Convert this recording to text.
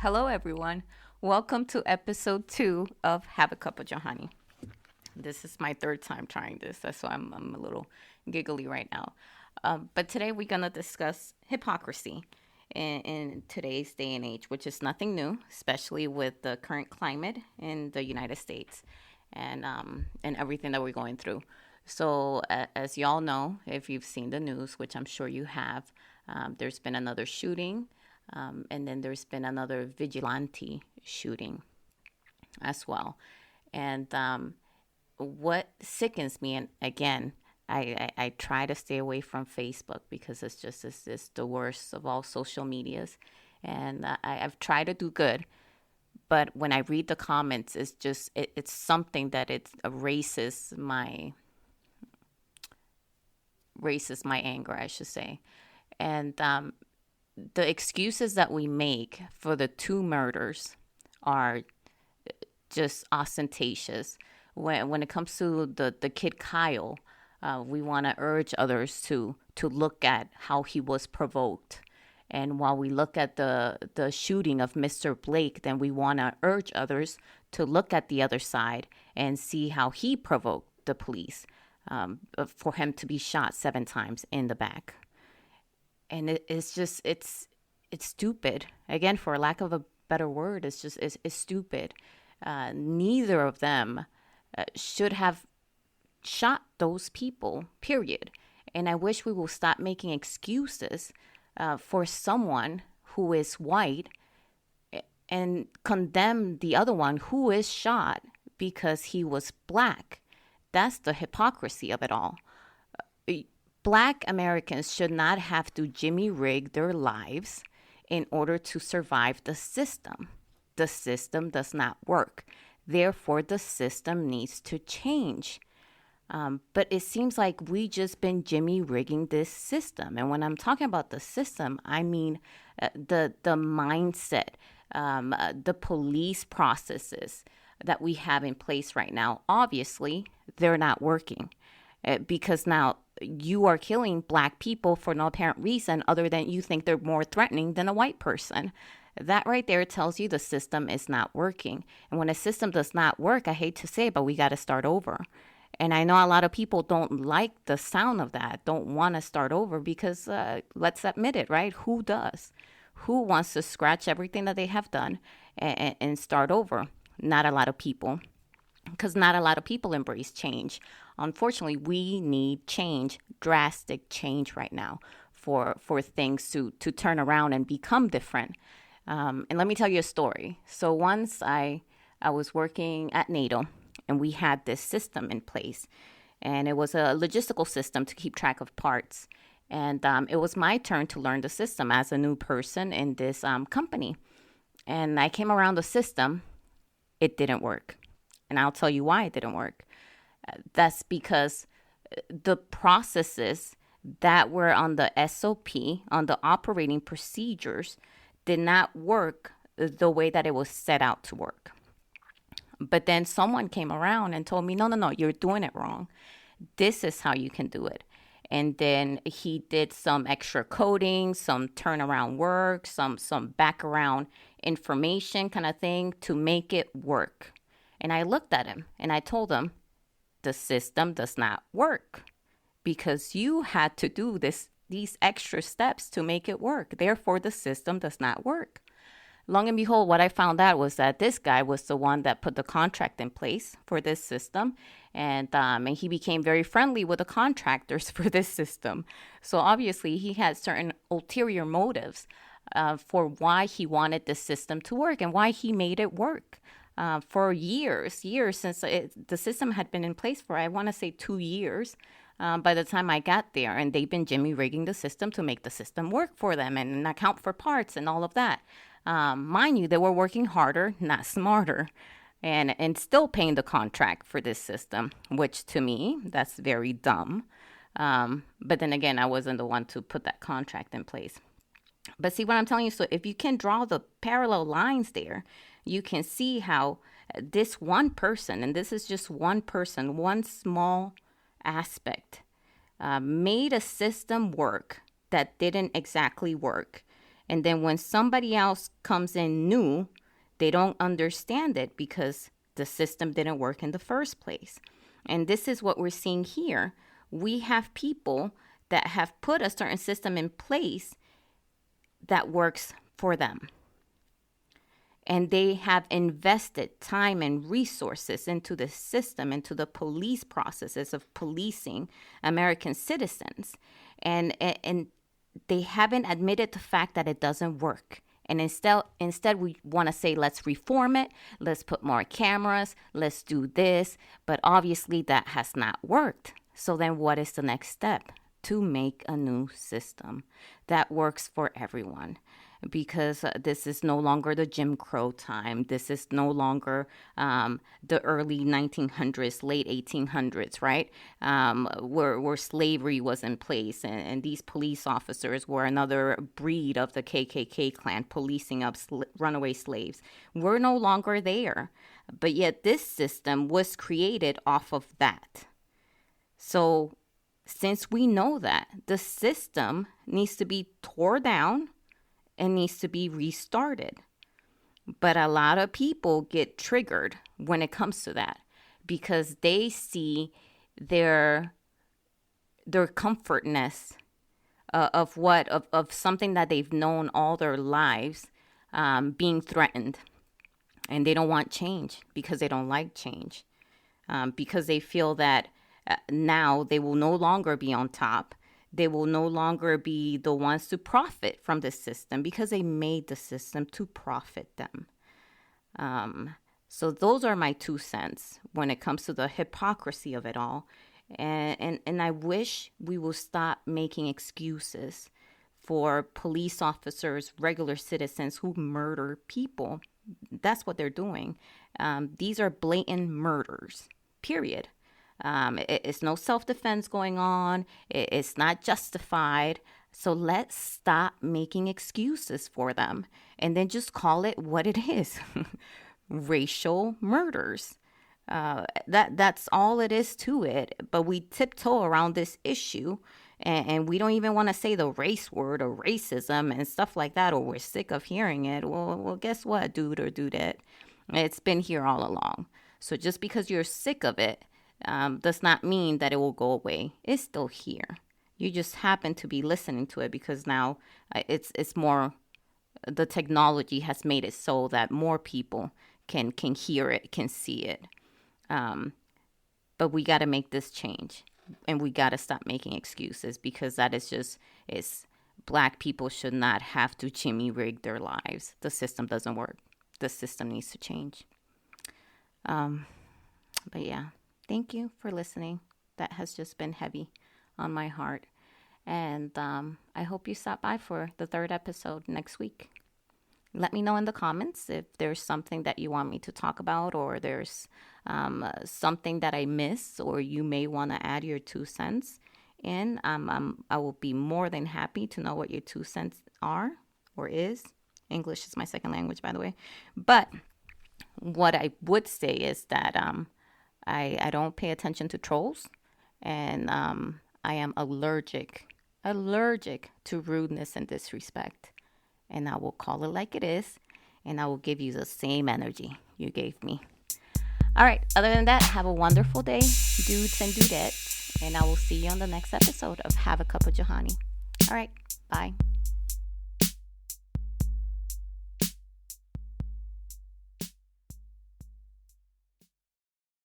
Hello, everyone. Welcome to episode 2 of Have a Cup of Johanny. This is my third time trying this. That's why I'm a little giggly right now. But today we're going to discuss hypocrisy in today's day and age, which is nothing new, especially with the current climate in the United States and everything that we're going through. So, as y'all know, if you've seen the news, which I'm sure you have, there's been another shooting, and then there's been another vigilante shooting as well. And what sickens me, and again, I try to stay away from Facebook because it's the worst of all social medias. And I've tried to do good, but when I read the comments, it's something that it erases my anger, I should say. And the excuses that we make for the two murders are just ostentatious. When it comes to the kid Kyle, we want to urge others to look at how he was provoked. And while we look at the shooting of Mr. Blake, then we want to urge others to look at the other side and see how he provoked the police for him to be shot 7 times in the back. And it's stupid. Again, for lack of a better word, it's stupid. Neither of them should have shot those people, period. And I wish we will stop making excuses for someone who is white and condemn the other one who is shot because he was black. That's the hypocrisy of it all. Black Americans should not have to jimmy rig their lives in order to survive the system. The system does not work. Therefore, the system needs to change. But it seems like we just been jimmy rigging this system. And when I'm talking about the system, I mean the mindset, the police processes that we have in place right now. Obviously, they're not working because now you are killing black people for no apparent reason other than you think they're more threatening than a white person. That right there tells you the system is not working. And when a system does not work, I hate to say it, but we got to start over. And I know a lot of people don't like the sound of that, don't want to start over because let's admit it, right? Who does? Who wants to scratch everything that they have done and start over? Not a lot of people, because not a lot of people embrace change. Unfortunately, we need change, drastic change right now for things to turn around and become different. And let me tell you a story. So once I was working at NATO, and we had this system in place, and it was a logistical system to keep track of parts. And it was my turn to learn the system as a new person in this company. And I came around the system. It didn't work. And I'll tell you why it didn't work. That's because the processes that were on the SOP, on the operating procedures, did not work the way that it was set out to work. But then someone came around and told me, no, you're doing it wrong. This is how you can do it. And then he did some extra coding, some turnaround work, some background information kind of thing to make it work. And I looked at him and I told him, the system does not work because you had to do these extra steps to make it work. Therefore, the system does not work. Long and behold, what I found out was that this guy was the one that put the contract in place for this system. And he became very friendly with the contractors for this system. So obviously, he had certain ulterior motives for why he wanted this system to work and why he made it work. For years since the system had been in place for, I want to say 2 years by the time I got there. And they've been jimmy rigging the system to make the system work for them and account for parts and all of that. Mind you, they were working harder, not smarter, and still paying the contract for this system, which to me, that's very dumb. But then again, I wasn't the one to put that contract in place. But see what I'm telling you? So if you can draw the parallel lines there, you can see how this one person, and this is just one person, one small aspect, made a system work that didn't exactly work. And then when somebody else comes in new, they don't understand it because the system didn't work in the first place. And this is what we're seeing here. We have people that have put a certain system in place that works for them. And they have invested time and resources into the system, into the police processes of policing American citizens. And they haven't admitted the fact that it doesn't work. And instead we want to say, let's reform it. Let's put more cameras. Let's do this. But obviously that has not worked. So then what is the next step? To make a new system that works for everyone. Because this is no longer the Jim Crow time. This is no longer the early 1900s, late 1800s, right? Where slavery was in place. And these police officers were another breed of the KKK clan, policing up runaway slaves. We're no longer there. But yet this system was created off of that. So since we know that, the system needs to be torn down and needs to be restarted. But a lot of people get triggered when it comes to that because they see their comfortness of something that they've known all their lives being threatened. And they don't want change because they don't like change. Because they feel that now they will no longer be on top. They will no longer be the ones to profit from the system because they made the system to profit them. So those are my 2 cents when it comes to the hypocrisy of it all. And I wish we will stop making excuses for police officers, regular citizens who murder people. That's what they're doing. These are blatant murders, period. It's no self-defense going on. It's not justified. So let's stop making excuses for them and then just call it what it is. Racial murders. That's all it is to it. But we tiptoe around this issue and we don't even want to say the race word or racism and stuff like that, or we're sick of hearing it. Well, guess what, dude or dudette? It's been here all along. So just because you're sick of it, does not mean that it will go away. It's still here. You just happen to be listening to it because now it's more, the technology has made it so that more people can hear it, can see it. But we got to make this change, and we got to stop making excuses because that is just, Black people should not have to jimmy rig their lives. The system doesn't work. The system needs to change. But yeah. Thank you for listening. That has just been heavy on my heart. And I hope you stop by for the 3rd episode next week. Let me know in the comments if there's something that you want me to talk about, or there's something that I miss, or you may want to add your 2 cents in. I will be more than happy to know what your 2 cents are or is. English is my second language, by the way. But what I would say is that I don't pay attention to trolls, and I am allergic to rudeness and disrespect. And I will call it like it is, and I will give you the same energy you gave me. All right, other than that, have a wonderful day, dudes and dudettes, and I will see you on the next episode of Have a Cup of Johanny. All right, bye.